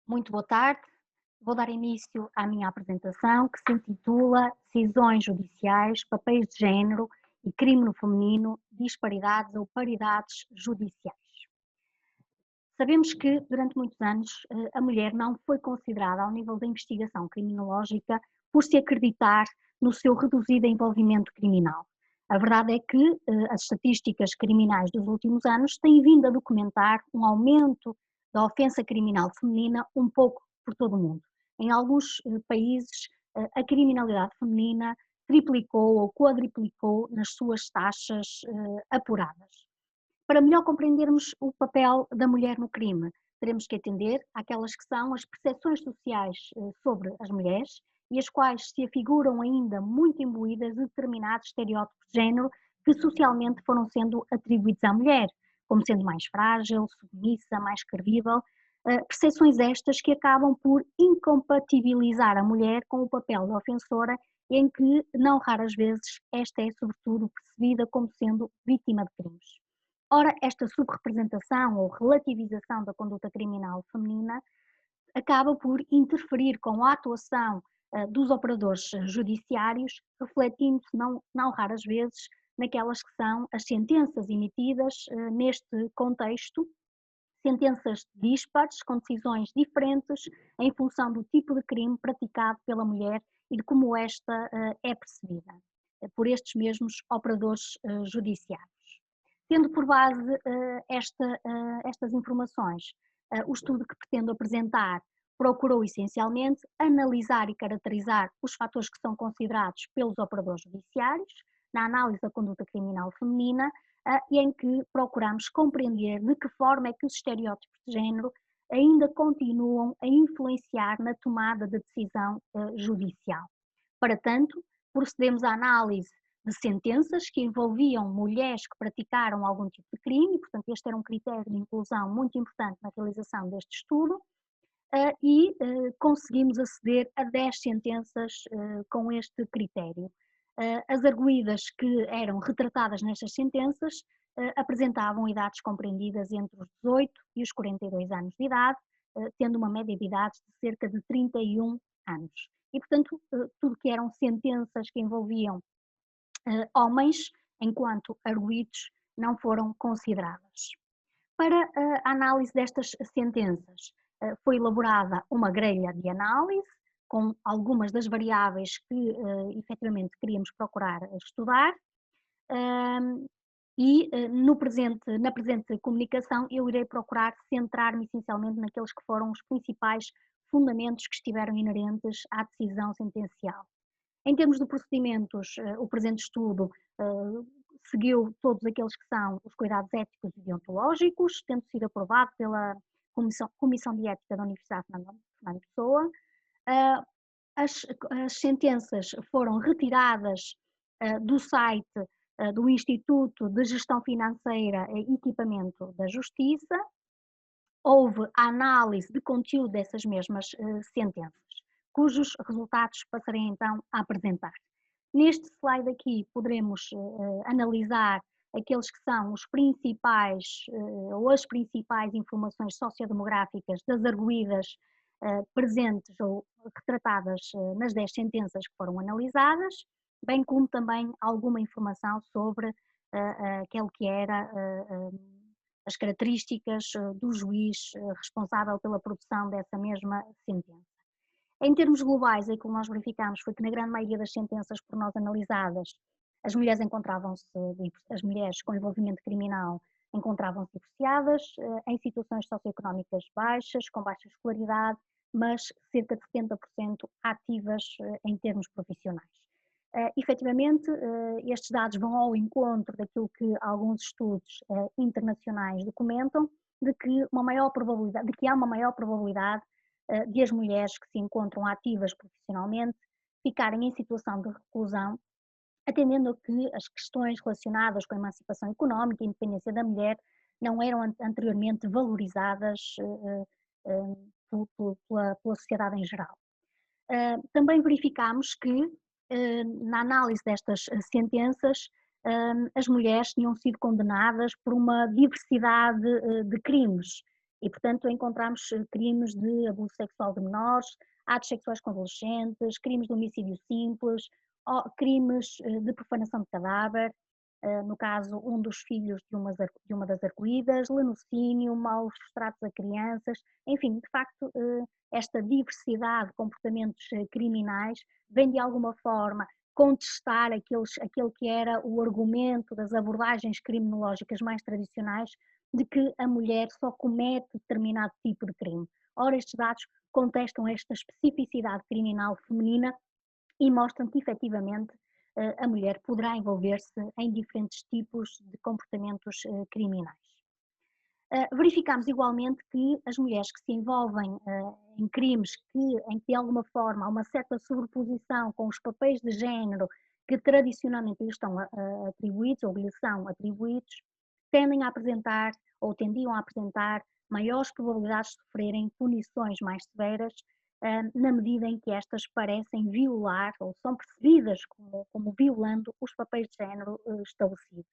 Muito boa tarde. Vou dar início à minha apresentação, que se intitula Decisões Judiciais, Papéis de Género e Crime no Feminino, Disparidades ou Paridades Judiciais. Sabemos que, durante muitos anos, a mulher não foi considerada ao nível da investigação criminológica por se acreditar no seu reduzido envolvimento criminal. A verdade é que as estatísticas criminais dos últimos anos têm vindo a documentar um aumento da ofensa criminal feminina um pouco por todo o mundo. Em alguns países, a criminalidade feminina triplicou ou quadriplicou nas suas taxas apuradas. Para melhor compreendermos o papel da mulher no crime, teremos que atender àquelas que são as percepções sociais sobre as mulheres e as quais se afiguram ainda muito imbuídas de determinados estereótipos de género que socialmente foram sendo atribuídos à mulher, como sendo mais frágil, submissa, mais credível, percepções estas que acabam por incompatibilizar a mulher com o papel da ofensora, em que, não raras vezes, esta é sobretudo percebida como sendo vítima de crimes. Ora, esta subrepresentação ou relativização da conduta criminal feminina acaba por interferir com a atuação dos operadores judiciários, refletindo-se não raras vezes naquelas que são as sentenças emitidas neste contexto, sentenças dispares, com decisões diferentes em função do tipo de crime praticado pela mulher e de como esta é percebida por estes mesmos operadores judiciários. Tendo por base estas informações, o estudo que pretendo apresentar procurou essencialmente analisar e caracterizar os fatores que são considerados pelos operadores judiciários na análise da conduta criminal feminina e em que procuramos compreender de que forma é que os estereótipos de género ainda continuam a influenciar na tomada de decisão judicial. Para tanto, procedemos à análise de sentenças que envolviam mulheres que praticaram algum tipo de crime, portanto este era um critério de inclusão muito importante na realização deste estudo, e conseguimos aceder a 10 sentenças com este critério. As arguidas que eram retratadas nestas sentenças apresentavam idades compreendidas entre os 18 e os 42 anos de idade, tendo uma média de idades de cerca de 31 anos. E, portanto, tudo que eram sentenças que envolviam homens, enquanto arguidos, não foram consideradas. Para a análise destas sentenças, foi elaborada uma grelha de análise, com algumas das variáveis que efetivamente queríamos procurar estudar, e na presente comunicação eu irei procurar centrar-me essencialmente naqueles que foram os principais fundamentos que estiveram inerentes à decisão sentencial. Em termos de procedimentos, o presente estudo seguiu todos aqueles que são os cuidados éticos e deontológicos, tendo sido aprovado pela Comissão de Ética da Universidade Fernando Pessoa. As sentenças foram retiradas do site do Instituto de Gestão Financeira e Equipamento da Justiça. Houve a análise de conteúdo dessas mesmas sentenças, cujos resultados passarei então a apresentar. Neste slide aqui poderemos analisar aqueles que são os principais ou as principais informações sociodemográficas das arguidas presentes ou retratadas nas 10 sentenças que foram analisadas, bem como também alguma informação sobre aquele que era as características do juiz responsável pela produção dessa mesma sentença. Em termos globais, aquilo que nós verificamos foi que na grande maioria das sentenças por nós analisadas, as mulheres as mulheres com envolvimento criminal encontravam-se divorciadas, em situações socioeconómicas baixas, com baixa escolaridade, mas cerca de 70% ativas em termos profissionais. Efetivamente, estes dados vão ao encontro daquilo que alguns estudos internacionais documentam, de que há uma maior probabilidade de as mulheres que se encontram ativas profissionalmente ficarem em situação de reclusão, atendendo a que as questões relacionadas com a emancipação económica e a independência da mulher não eram anteriormente valorizadas pela sociedade em geral. Também verificamos que, na análise destas sentenças, as mulheres tinham sido condenadas por uma diversidade de crimes E, portanto, encontramos crimes de abuso sexual de menores, atos sexuais com adolescentes, crimes de homicídio simples, crimes de profanação de cadáver, no caso, um dos filhos de uma das arguidas, lenocínio, maus tratos a crianças, enfim, de facto, esta diversidade de comportamentos criminais vem de alguma forma contestar aquele que era o argumento das abordagens criminológicas mais tradicionais de que a mulher só comete determinado tipo de crime. Ora, estes dados contestam esta especificidade criminal feminina e mostram que, efetivamente, a mulher poderá envolver-se em diferentes tipos de comportamentos criminais. Verificamos igualmente que as mulheres que se envolvem em crimes em que de alguma forma há uma certa sobreposição com os papéis de género que tradicionalmente lhes estão atribuídos ou lhes são atribuídos, tendem a apresentar ou tendiam a apresentar maiores probabilidades de sofrerem punições mais severas na medida em que estas parecem violar ou são percebidas como violando os papéis de género estabelecidos.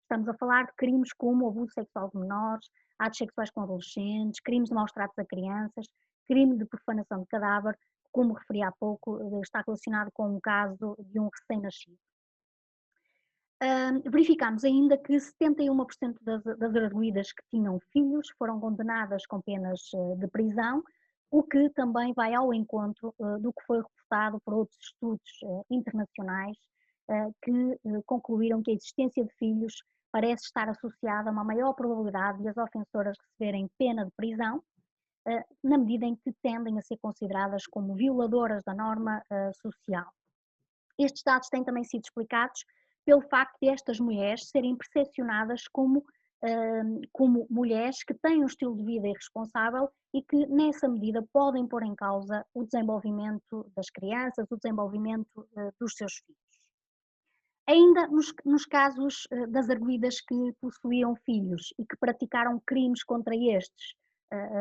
Estamos a falar de crimes como o abuso sexual de menores, atos sexuais com adolescentes, crimes de maus tratos a crianças, crime de profanação de cadáver, como referi há pouco, está relacionado com um caso de um recém-nascido. Verificamos ainda que 71% das arguidas que tinham filhos foram condenadas com penas de prisão, o que também vai ao encontro do que foi reportado por outros estudos internacionais que concluíram que a existência de filhos parece estar associada a uma maior probabilidade de as ofensoras receberem pena de prisão, na medida em que tendem a ser consideradas como violadoras da norma social. Estes dados têm também sido explicados pelo facto de estas mulheres serem percepcionadas como mulheres que têm um estilo de vida irresponsável e que, nessa medida, podem pôr em causa o desenvolvimento das crianças, o desenvolvimento dos seus filhos. Ainda nos casos das arguidas que possuíam filhos e que praticaram crimes contra estes,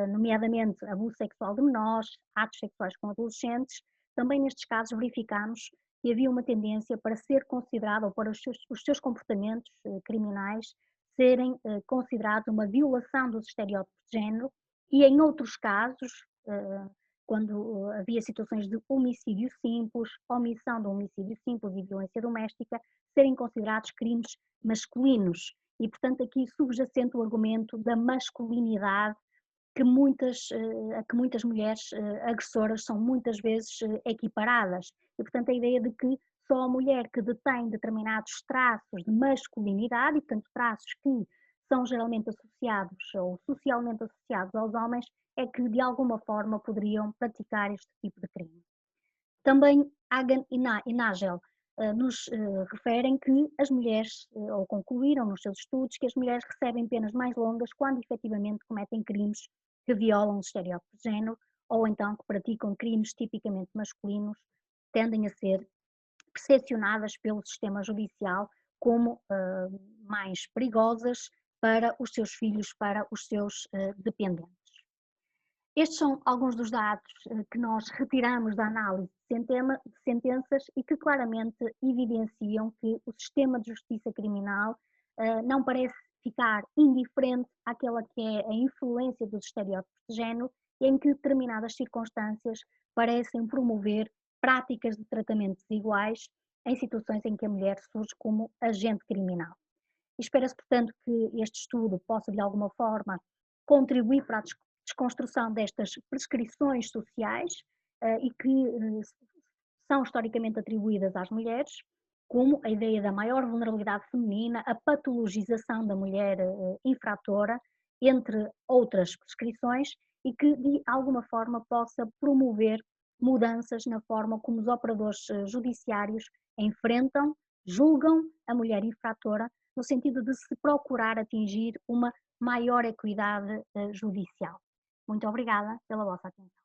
nomeadamente abuso sexual de menores, atos sexuais com adolescentes, também nestes casos verificamos que havia uma tendência para ser considerado, ou para os seus comportamentos criminais serem considerados uma violação dos estereótipos de género e em outros casos, quando havia situações de homicídio simples, omissão de homicídio simples e violência doméstica, serem considerados crimes masculinos e, portanto, aqui subjacente o argumento da masculinidade a que muitas mulheres agressoras são muitas vezes equiparadas e, portanto, a ideia de que só a mulher que detém determinados traços de masculinidade e, portanto, traços que são geralmente associados ou socialmente associados aos homens é que de alguma forma poderiam praticar este tipo de crime. Também Hagen e Nagel nos referem que as mulheres, ou concluíram nos seus estudos, que as mulheres recebem penas mais longas quando efetivamente cometem crimes que violam os estereótipos de género ou então que praticam crimes tipicamente masculinos, tendem a ser percepcionadas pelo sistema judicial como mais perigosas para os seus filhos, para os seus dependentes. Estes são alguns dos dados que nós retiramos da análise de sentenças e que claramente evidenciam que o sistema de justiça criminal não parece ficar indiferente àquela que é a influência dos estereótipos de género e em que determinadas circunstâncias parecem promover práticas de tratamento desiguais em situações em que a mulher surge como agente criminal. Espera-se, portanto, que este estudo possa, de alguma forma, contribuir para a desconstrução destas prescrições sociais e que são historicamente atribuídas às mulheres, como a ideia da maior vulnerabilidade feminina, a patologização da mulher infratora, entre outras prescrições, e que de alguma forma possa promover mudanças na forma como os operadores judiciários enfrentam, julgam a mulher infratora, no sentido de se procurar atingir uma maior equidade judicial. Muito obrigada pela vossa atenção.